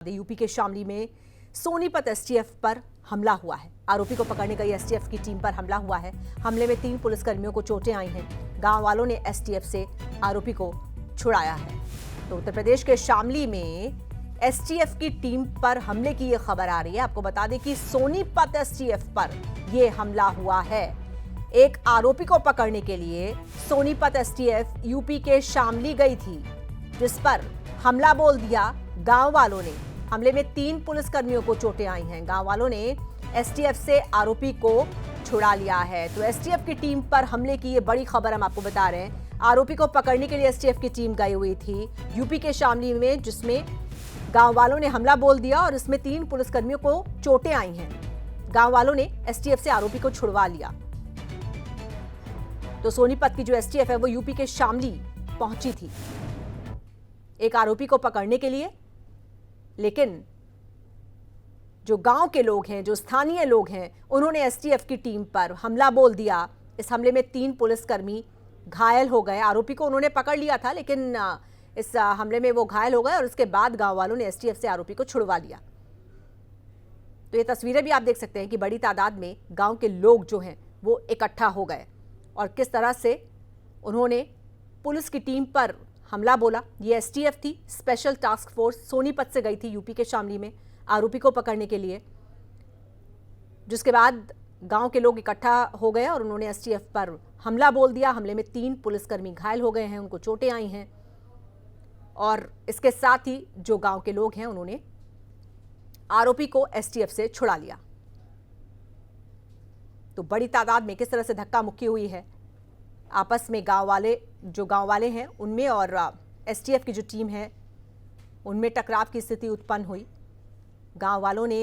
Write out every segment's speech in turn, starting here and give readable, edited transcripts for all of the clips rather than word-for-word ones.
UP के शामली में Sonipat STF पर हमला हुआ है। आरोपी को पकड़ने गई एसटीएफ की टीम पर हमला हुआ है। हमले में 3 पुलिसकर्मियों को चोटें आई हैं। गांव वालों ने एसटीएफ से आरोपी को छुड़ाया है। तो उत्तर प्रदेश के शामली में एसटीएफ की टीम पर हमले की यह खबर आ रही है। आपको बता दें कि सोनीपत एसटीएफ पर यह हमला हुआ है। एक आरोपी को पकड़ने के लिए सोनीपत एसटीएफ यूपी के शामली गई थी, जिस पर हमला बोल दिया गांव वालों ने। हमले में 3 पुलिसकर्मियों को चोटें आई हैं। गांव वालों ने एसटीएफ से आरोपी को छुड़ा लिया है। तो एसटीएफ की टीम पर हमले की ये बड़ी खबर हम आपको बता रहे हैं। आरोपी को पकड़ने के लिए एसटीएफ की टीम गई हुई थी यूपी के शामली में, जिसमें गांव वालों ने हमला बोल दिया और इसमें 3 पुलिसकर्मियों को चोटें आई हैं। गांव वालों ने एसटीएफ से आरोपी को छुड़वा लिया। तो सोनीपत की जो एसटीएफ है वो यूपी के शामली पहुंची थी एक आरोपी को पकड़ने के लिए, लेकिन जो गांव के लोग हैं, जो स्थानीय लोग हैं, उन्होंने एसटीएफ की टीम पर हमला बोल दिया। इस हमले में 3 पुलिसकर्मी घायल हो गए। आरोपी को उन्होंने पकड़ लिया था, लेकिन इस हमले में वो घायल हो गए और उसके बाद गांव वालों ने एसटीएफ से आरोपी को छुड़वा लिया। तो ये तस्वीरें भी आप देख सकते हैं कि बड़ी तादाद में गांव के लोग जो हैं वो इकट्ठा हो गए और किस तरह से उन्होंने पुलिस की टीम पर हमला बोला। ये एसटीएफ थी, स्पेशल टास्क फोर्स सोनीपत से गई थी यूपी के शामली में आरोपी को पकड़ने के लिए, जिसके बाद गांव के लोग इकट्ठा हो गए और उन्होंने एसटीएफ पर हमला बोल दिया। हमले में 3 पुलिसकर्मी घायल हो गए हैं, उनको चोटें आई हैं और इसके साथ ही जो गांव के लोग हैं उन्होंने आरोपी को एसटीएफ से छुड़ा लिया। तो बड़ी तादाद में किस तरह से धक्का मुक्की हुई है आपस में गांव वाले हैं उनमें और एसटीएफ की जो टीम है उनमें टकराव की स्थिति उत्पन्न हुई। गांव वालों ने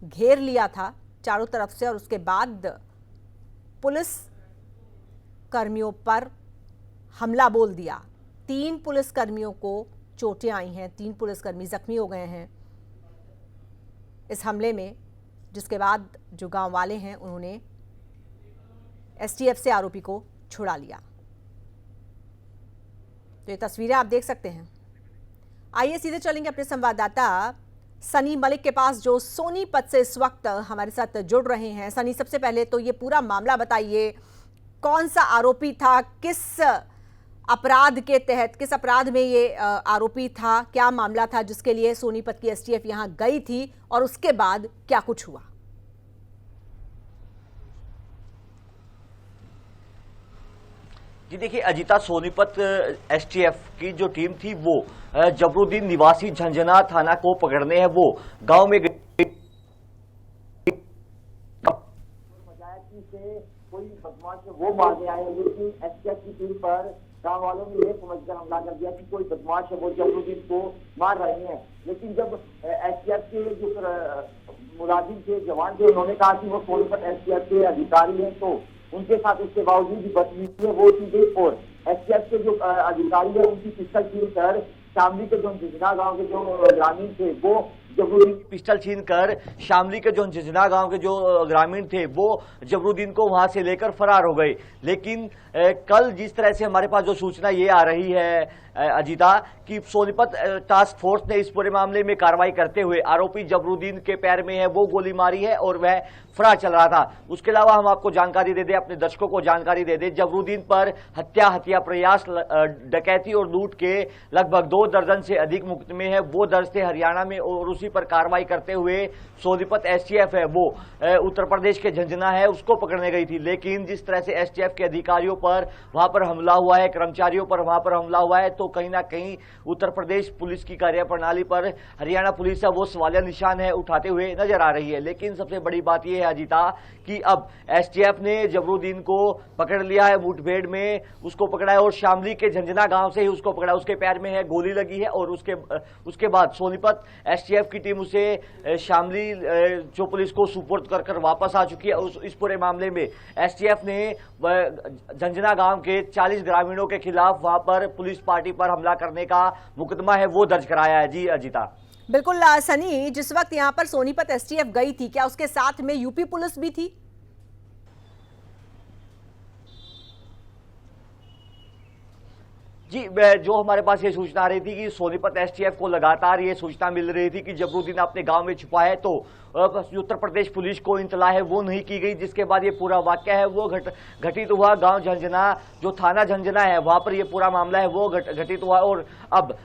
घेर लिया था चारों तरफ से और उसके बाद पुलिस कर्मियों पर हमला बोल दिया। 3 पुलिसकर्मियों को चोटें आई हैं, 3 पुलिसकर्मी जख्मी हो गए हैं इस हमले में, जिसके बाद जो गांव वाले हैं उन्होंने एसटीएफ से आरोपी को छुड़ा लिया। तो ये तस्वीरें आप देख सकते हैं। आइए सीधे चलेंगे अपने संवाददाता सनी मलिक के पास, जो सोनीपत से इस वक्त हमारे साथ जुड़ रहे हैं। सनी, सबसे पहले तो ये पूरा मामला बताइए, कौन सा आरोपी था, किस अपराध के तहत, किस अपराध में ये आरोपी था, क्या मामला था जिसके लिए सोनीपत की एसटीएफ यहां गई थी और उसके बाद क्या कुछ हुआ? जी देखिए अजीता, सोनीपत एसटीएफ की जो टीम थी वो जबरुद्दीन निवासी झंझना थाना को पकड़ने है वो गांव में गई। से कोई बदमाश वो मारने आए, लेकिन एसटीएफ की टीम पर गांव वालों ने ये समझकर हमला कर दिया कि कोई बदमाश है वो जबरुद्दीन को मार रहे हैं। लेकिन जब एसटीएफ के जो मुलाजिम थे, जवान थे, उन्होंने कहा कि वो सोनीपत एसटीएफ के अधिकारी हैं, तो उनके साथ उसके बावजूद भी बदतमीजी है वो की गई और एसटीएफ के जो अधिकारी है उनकी पिस्टल छीन कर शामली के जो झिझना गांव के जो ग्रामीण थे वो जबरुद्दीन पिस्टल छीन कर शामली के जो झिझना गांव के जो ग्रामीण थे वो जबरुद्दीन को वहां से लेकर फरार हो गए। लेकिन कल जिस तरह से हमारे पास जो सूचना ये आ रही है अजीता कि सोनीपत टास्क फोर्स ने इस पूरे मामले में कार्रवाई करते हुए आरोपी जबरुद्दीन के पैर में है वो गोली मारी है और वह फरार चल रहा था। उसके अलावा हम आपको जानकारी दे दें, अपने दर्शकों को जानकारी दे दें, जबरुद्दीन पर हत्या प्रयास, डकैती और लूट के लगभग 2 दर्जन से अधिक मुकदमे हैं वो दर्ज थे हरियाणा में और उसी पर कार्रवाई करते हुए सोनीपत एसटीएफ है वो उत्तर प्रदेश के झंझना है उसको पकड़ने गई थी। लेकिन जिस तरह से एसटीएफ के अधिकारियों पर वहां पर हमला हुआ है, कर्मचारियों पर वहां पर हमला हुआ है, तो कहीं ना कहीं उत्तर प्रदेश पुलिस की कार्यप्रणाली पर हरियाणा पुलिस है वो सवालिया निशान है उठाते हुए नजर आ रही है। लेकिन सबसे बड़ी बात यह है अजीता कि अब एसटीएफ ने जबरुद्दीन को पकड़ लिया है, मुठभेड़ में उसको पकड़ा है और शामली के झंझना गांव से ही उसको पकड़ा। उसके पैर में है गोली लगी है और उसके बाद सोनीपत एसटीएफ की टीम उसे शामली जो पुलिस को सुपुर्द कर वापस आ चुकी है। इस पूरे मामले में एसटीएफ ने झंझना गांव के 40 ग्रामीणों के खिलाफ वहां पर पुलिस पार्टी पर हमला करने का मुकदमा है वो दर्ज कराया है। जी अजीता। बिल्कुल सनी, जिस वक्त यहां पर सोनीपत एसटीएफ गई थी, क्या उसके साथ में यूपी पुलिस भी थी? जी, जो हमारे पास ये सूचना आ रही थी कि सोनीपत एसटीएफ को लगातार ये सूचना मिल रही थी कि जबरुद्दीन अपने गांव में छुपा है, तो उत्तर प्रदेश पुलिस को इंतला है वो नहीं की गई, जिसके बाद ये पूरा वाकया है वो घटित हुआ। गांव झंझना, जो थाना झंझना है वहां पर ये पूरा मामला है वो घटित हुआ, और अब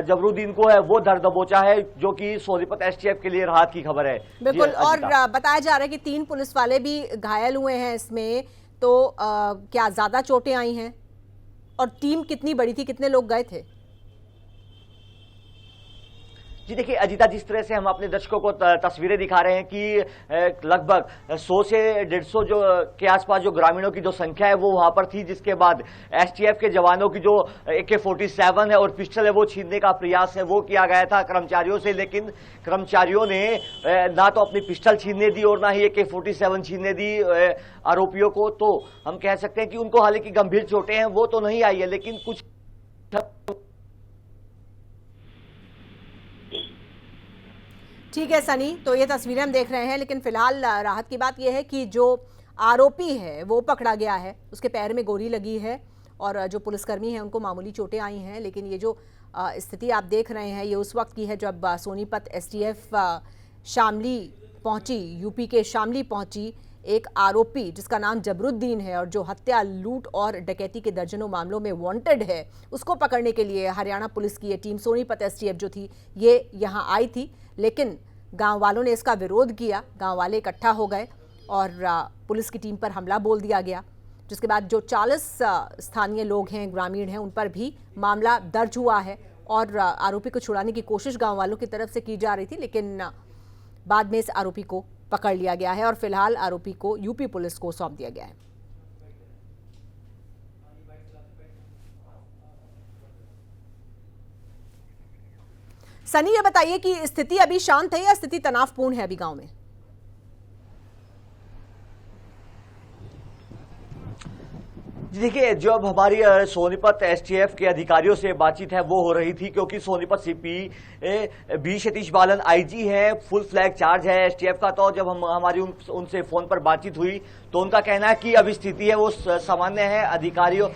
जबरुद्दीन को है वो दर दबोचा है, जो कि सोनीपत एसटीएफ के लिए राहत की खबर है। बिल्कुल, और बताया जा रहा है कि 3 पुलिस वाले भी घायल हुए हैं इसमें, तो क्या ज्यादा चोटें आई हैं? और टीम कितनी बड़ी थी, कितने लोग गए थे? जी देखिए अजीता, जिस तरह से हम अपने दर्शकों को तस्वीरें दिखा रहे हैं कि लगभग 100 से 150 जो के आसपास जो ग्रामीणों की जो संख्या है वो वहां पर थी, जिसके बाद एसटीएफ के जवानों की जो AK-47 है और पिस्टल है वो छीनने का प्रयास है वो किया गया था कर्मचारियों से, लेकिन कर्मचारियों ने ना तो अपनी पिस्टल छीनने दी और ना ही AK-47 छीनने दी आरोपियों को। तो हम कह सकते हैं कि उनको हालांकि गंभीर चोटें हैं वो तो नहीं आई है, लेकिन कुछ ठीक है सनी, तो ये तस्वीरें हम देख रहे हैं, लेकिन फिलहाल राहत की बात यह है कि जो आरोपी है वो पकड़ा गया है, उसके पैर में गोली लगी है और जो पुलिसकर्मी हैं उनको मामूली चोटें आई हैं। लेकिन ये जो स्थिति आप देख रहे हैं ये उस वक्त की है जब सोनीपत एसटीएफ शामली पहुंची, यूपी के शामली पहुंची। एक आरोपी जिसका नाम जबरुद्दीन है और जो हत्या, लूट और डकैती के दर्जनों मामलों में वांटेड है, उसको पकड़ने के लिए हरियाणा पुलिस की ये टीम सोनीपत एसटीएफ जो थी ये यहाँ आई थी। लेकिन गांव वालों ने इसका विरोध किया, गांव वाले इकट्ठा हो गए और पुलिस की टीम पर हमला बोल दिया गया, जिसके बाद जो 40 स्थानीय लोग हैं, ग्रामीण हैं, उन पर भी मामला दर्ज हुआ है और आरोपी को छुड़ाने की कोशिश गांव वालों की तरफ से की जा रही थी, लेकिन बाद में इस आरोपी को पकड़ लिया गया है और फिलहाल आरोपी को यूपी पुलिस को सौंप दिया गया है। सनी, ये बताइए कि स्थिति अभी शांत है या स्थिति तनावपूर्ण है अभी गांव में? देखिए, जब हमारी सोनीपत एसटीएफ के अधिकारियों से बातचीत है वो हो रही थी, क्योंकि सोनीपत सीपी बी सतीश बालन आईजी है, फुल फ्लैग चार्ज है एसटीएफ का। तो जब हमारी उनसे फोन पर बातचीत हुई तो उनका कहना है कि अभी स्थिति है वो सामान्य है, अधिकारियों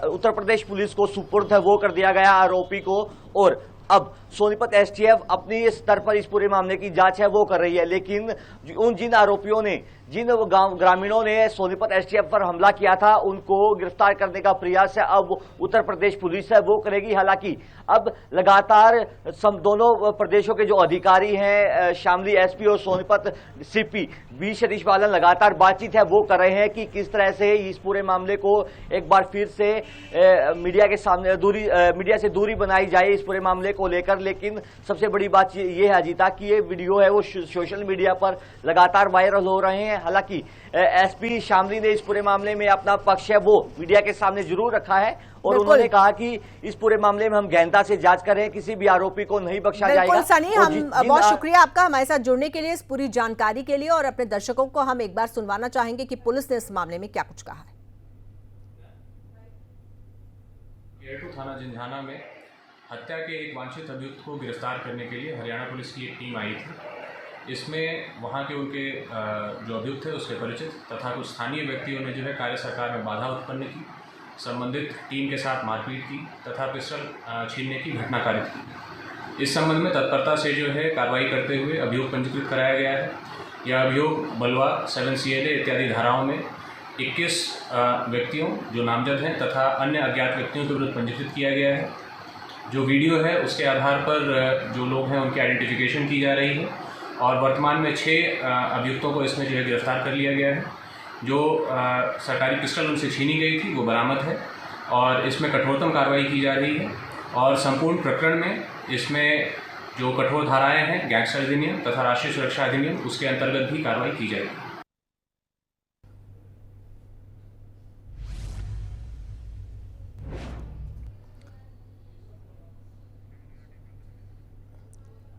उत्तर प्रदेश पुलिस को सुपुर्द है वो कर दिया गया आरोपी को, और अब सोनीपत एसटीएफ अपनी स्तर पर इस पूरे मामले की जांच है वो कर रही है। लेकिन जिन आरोपियों ने, जिन ग्रामीणों ने सोनीपत एसटीएफ पर हमला किया था उनको गिरफ्तार करने का प्रयास है अब उत्तर प्रदेश पुलिस है वो करेगी। हालांकि अब लगातार दोनों प्रदेशों के जो अधिकारी हैं, शामली एसपी और सोनीपत सीपी बी सतीश बालन, लगातार बातचीत है वो कर रहे हैं कि किस तरह से इस पूरे मामले को एक बार फिर से मीडिया के सामने मीडिया से दूरी बनाई जाए इस पूरे मामले को लेकर। लेकिन सबसे बड़ी बात ये है अजीता कि ये वीडियो है वो सोशल मीडिया पर लगातार वायरल हो रहे हैं। हालांकि एसपी शामली ने इस पूरे मामले में अपना पक्ष है वो मीडिया के सामने जरूर रखा है और उन्होंने कहा कि इस पूरे मामले में हम गहनता से जांच करें, किसी भी आरोपी को नहीं बख्शा जाएगा। सनी, हम बहुत शुक्रिया आपका हमारे साथ जुड़ने के लिए, इस पूरी जानकारी के लिए, और अपने दर्शकों को हम एक बार सुनवाना चाहेंगे कि पुलिस ने इस मामले में क्या कुछ कहा है। थाना झंझाना में हत्या के एक वांछित अभियुक्त को गिरफ्तार करने के लिए हरियाणा पुलिस की एक टीम आई थी। इसमें वहां के उनके जो अभियुक्त थे उसके परिचित तथा कुछ स्थानीय व्यक्तियों ने जो है कार्य सरकार में बाधा उत्पन्न की, संबंधित टीम के साथ मारपीट की तथा पिस्टल छीनने की घटना कारित की। इस संबंध में तत्परता से जो है कार्रवाई करते हुए अभियोग पंजीकृत कराया गया है। यह अभियोग बलवा 7 CLA इत्यादि धाराओं में 21 व्यक्तियों जो नामजद हैं तथा अन्य अज्ञात व्यक्तियों के विरुद्ध पंजीकृत किया गया है। जो वीडियो है उसके आधार पर जो लोग हैं उनकी आइडेंटिफिकेशन की जा रही है और वर्तमान में 6 अभियुक्तों को इसमें जो है गिरफ्तार कर लिया गया है। जो सरकारी पिस्टल उनसे छीनी गई थी वो बरामद है और इसमें कठोरतम कार्रवाई की जा रही है और संपूर्ण प्रकरण में इसमें जो कठोर धाराएं हैं गैंगस्टर अधिनियम तथा राष्ट्रीय सुरक्षा अधिनियम उसके अंतर्गत भी कार्रवाई की जाएगी।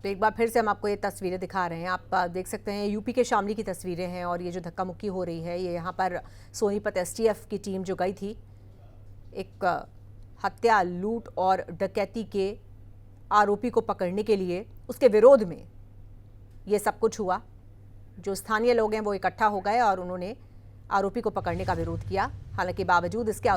तो एक बार फिर से हम आपको ये तस्वीरें दिखा रहे हैं, आप देख सकते हैं यूपी के शामली की तस्वीरें हैं और ये जो धक्का मुक्की हो रही है ये यहाँ पर सोनीपत एसटीएफ की टीम जो गई थी एक हत्या, लूट और डकैती के आरोपी को पकड़ने के लिए, उसके विरोध में ये सब कुछ हुआ। जो स्थानीय लोग हैं वो इकट्ठा हो गए और उन्होंने आरोपी को पकड़ने का विरोध किया। हालांकि बावजूद इसके